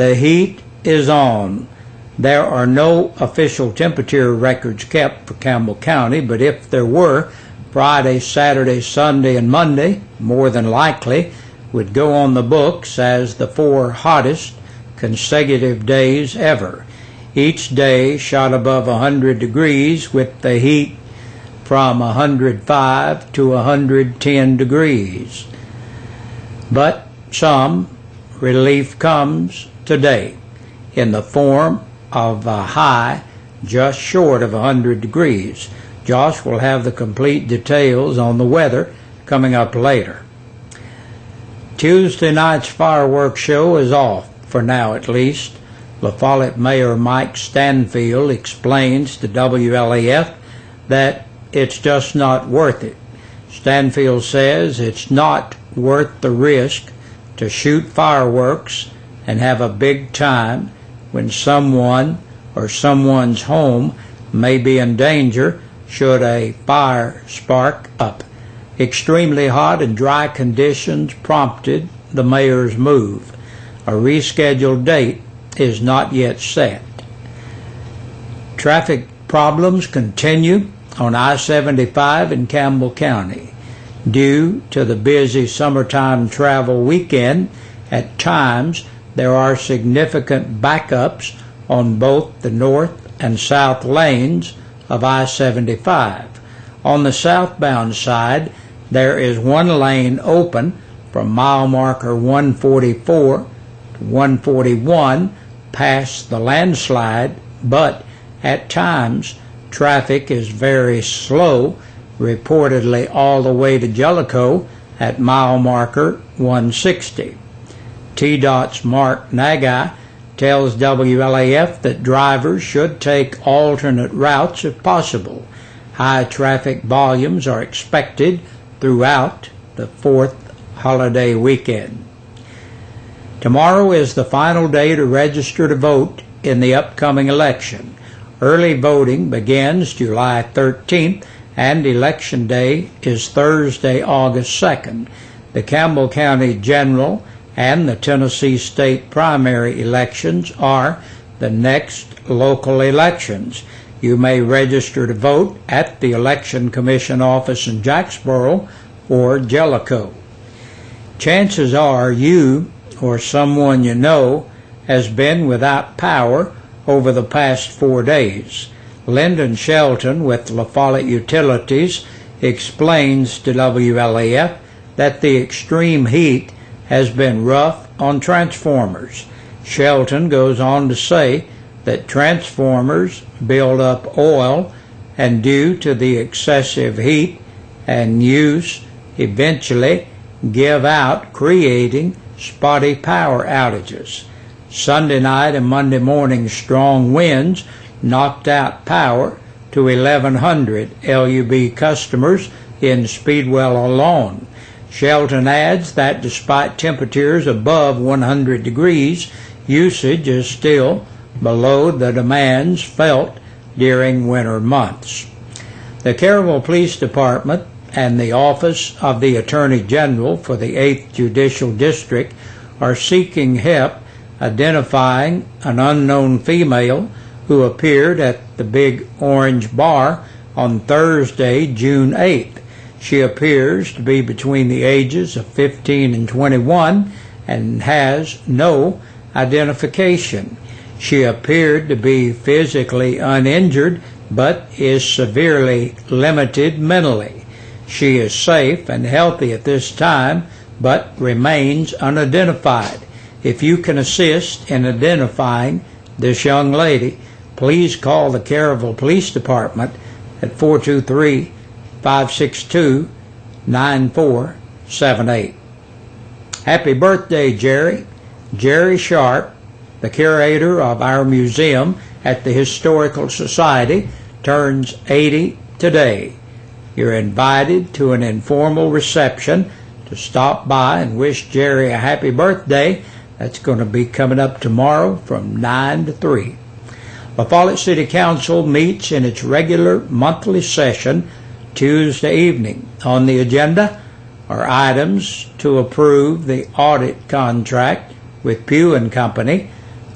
The heat is on. There are no official temperature records kept for Campbell County, but if there were, Friday, Saturday, Sunday, and Monday, more than likely, would go on the books as the 4 hottest consecutive days ever. Each day shot above 100 degrees with the heat from 105 to 110 degrees. But some relief comes today in the form of a high just short of 100 degrees. Josh will have the complete details on the weather coming up later. Tuesday night's fireworks show is off, for now at least. La Follette Mayor Mike Stanfield explains to WLAF that it's just not worth it. Stanfield says it's not worth the risk to shoot fireworks and have a big time when someone or someone's home may be in danger should a fire spark up. Extremely hot and dry conditions prompted the mayor's move. A rescheduled date is not yet set. Traffic problems continue on I-75 in Campbell County. Due to the busy summertime travel weekend, at times there are significant backups on both the north and south lanes of I-75. On the southbound side, there is one lane open from mile marker 144 to 141 past the landslide, but at times traffic is very slow, reportedly all the way to Jellicoe at mile marker 160. TDOT's Mark Nagai tells WLAF that drivers should take alternate routes if possible. High traffic volumes are expected throughout the 4th holiday weekend. Tomorrow is the final day to register to vote in the upcoming election. Early voting begins July 13th and Election Day is Thursday, August 2nd. The Campbell County General and the Tennessee State primary elections are the next local elections. You may register to vote at the Election Commission office in Jacksboro or Jellicoe. Chances are you or someone you know has been without power over the past 4 days. Lyndon Shelton with La Follette Utilities explains to WLAF that the extreme heat has been rough on transformers. Shelton goes on to say that transformers build up oil and due to the excessive heat and use eventually give out, creating spotty power outages. Sunday night and Monday morning strong winds knocked out power to 1,100 LUB customers in Speedwell alone. Shelton adds that despite temperatures above 100 degrees, usage is still below the demands felt during winter months. The Caryville Police Department and the Office of the Attorney General for the 8th Judicial District are seeking help identifying an unknown female who appeared at the Big Orange Bar on Thursday, June 8th. She appears to be between the ages of 15 and 21 and has no identification. She appeared to be physically uninjured but is severely limited mentally. She is safe and healthy at this time but remains unidentified. If you can assist in identifying this young lady, please call the Caryville Police Department at 423-562-9478. Happy birthday, Jerry. Jerry Sharp, the curator of our museum at the Historical Society, turns 80 today. You're invited to an informal reception to stop by and wish Jerry a happy birthday. That's going to be coming up tomorrow from 9 to 3. La Follette City Council meets in its regular monthly session Tuesday evening. On the agenda are items to approve the audit contract with Pugh & Company,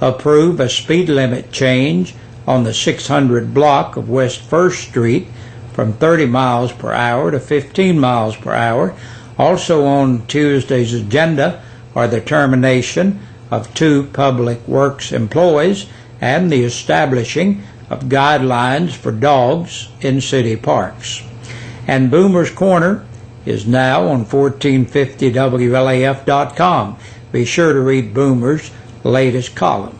approve a speed limit change on the 600 block of West 1st Street from 30 miles per hour to 15 miles per hour. Also on Tuesday's agenda are the termination of 2 public works employees and the establishing of guidelines for dogs in city parks. And Boomer's Corner is now on 1450WLAF.com. Be sure to read Boomer's latest column.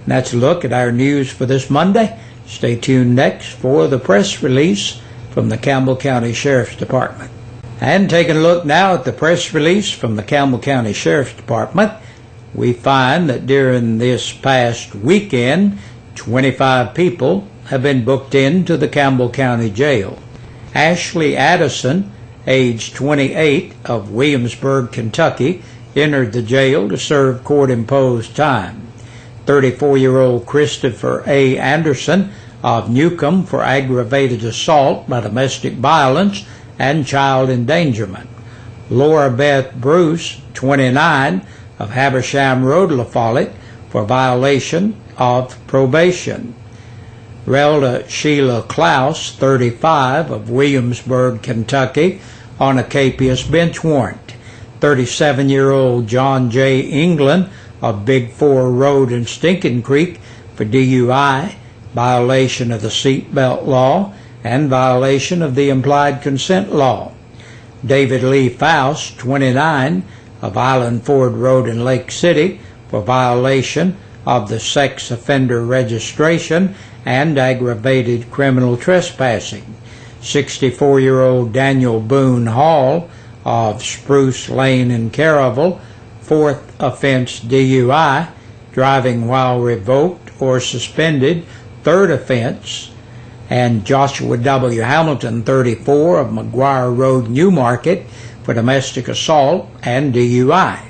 And that's a look at our news for this Monday. Stay tuned next for the press release from the Campbell County Sheriff's Department. And taking a look now at the press release from the Campbell County Sheriff's Department, we find that during this past weekend, 25 people have been booked into the Campbell County Jail. Ashley Addison, age 28, of Williamsburg, Kentucky, entered the jail to serve court-imposed time. 34-year-old Christopher A. Anderson of Newcomb for aggravated assault by domestic violence and child endangerment. Laura Beth Bruce, 29, of Habersham Road, La Follette, for violation of probation. Relda Sheila Klaus, 35, of Williamsburg, Kentucky, on a capious bench warrant. 37-year-old John J. England of Big 4 Road in Stinking Creek for DUI, violation of the seatbelt law, and violation of the implied consent law. David Lee Faust, 29, of Island Ford Road in Lake City, for violation of the sex offender registration and aggravated criminal trespassing. 64-year-old Daniel Boone Hall of Spruce Lane in Caravel, 4th offense DUI, driving while revoked or suspended, 3rd offense. And Joshua W. Hamilton, 34, of McGuire Road, Newmarket, for domestic assault and DUI.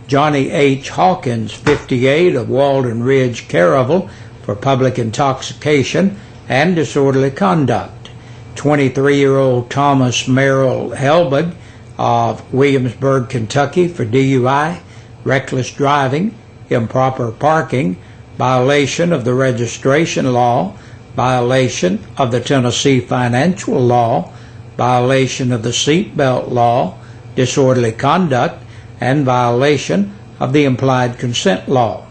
Johnny H. Hawkins, 58, of Walden Ridge, Caravel, for public intoxication and disorderly conduct. 23-year-old Thomas Merrill Helbig of Williamsburg, Kentucky, for DUI, reckless driving, improper parking, violation of the registration law, violation of the Tennessee financial law, violation of the seatbelt law, disorderly conduct, and violation of the implied consent law.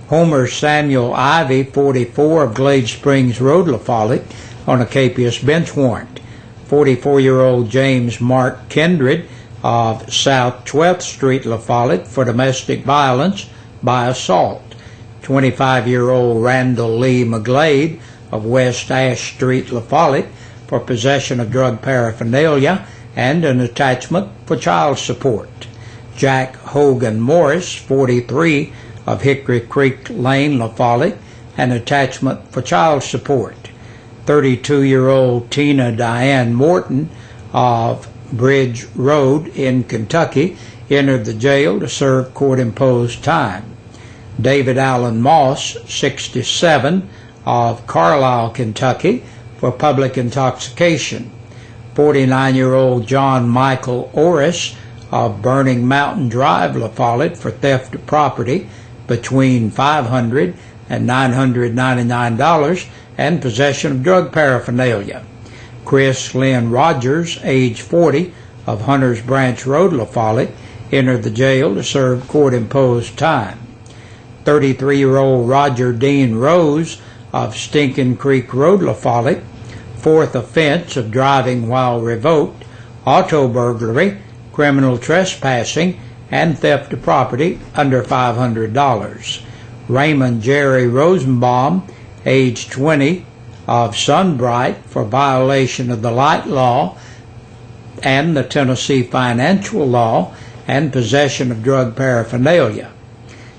Homer Samuel Ivy, 44, of Glade Springs Road, La Follette, on a capious bench warrant. 44-year-old James Mark Kindred of South 12th Street, La Follette, for domestic violence by assault. 25-year-old Randall Lee McGlade of West Ash Street, La Follette, for possession of drug paraphernalia and an attachment for child support. Jack Hogan Morris, 43, of Hickory Creek Lane, La Follette, an attachment for child support. 32-year-old Tina Diane Morton of Bridge Road in Kentucky entered the jail to serve court-imposed time. David Allen Moss, 67, of Carlisle, Kentucky, for public intoxication. 49-year-old John Michael Orris of Burning Mountain Drive, La Follette, for theft of property between $500 and $999 and possession of drug paraphernalia. Chris Lynn Rogers, age 40, of Hunters Branch Road, La Follette, entered the jail to serve court-imposed time. 33-year-old Roger Dean Rose of Stinking Creek Road, La Follette, 4th offense of driving while revoked, auto burglary, criminal trespassing, and theft of property under $500. Raymond Jerry Rosenbaum, age 20, of Sunbright, for violation of the light law and the Tennessee financial law and possession of drug paraphernalia.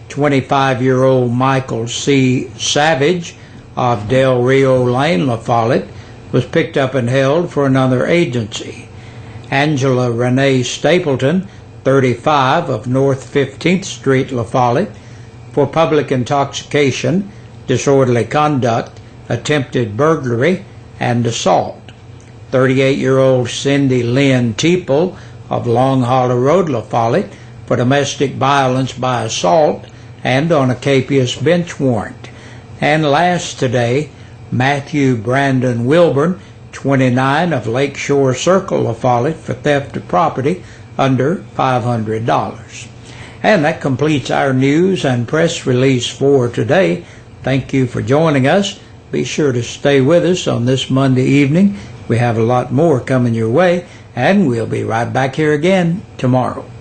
25-year-old Michael C. Savage of Del Rio Lane, La Follette, was picked up and held for another agency. Angela Renee Stapleton, 35, of North 15th Street, La Follette, for public intoxication, disorderly conduct, attempted burglary, and assault. 38-year-old Cindy Lynn Teeple of Long Hollow Road, La Follette, for domestic violence by assault and on a capious bench warrant. And last today, Matthew Brandon Wilburn, 29, of Lakeshore Circle, of Follett, for theft of property under $500. And that completes our news and press release for today. Thank you for joining us. Be sure to stay with us on this Monday evening. We have a lot more coming your way, and we'll be right back here again tomorrow.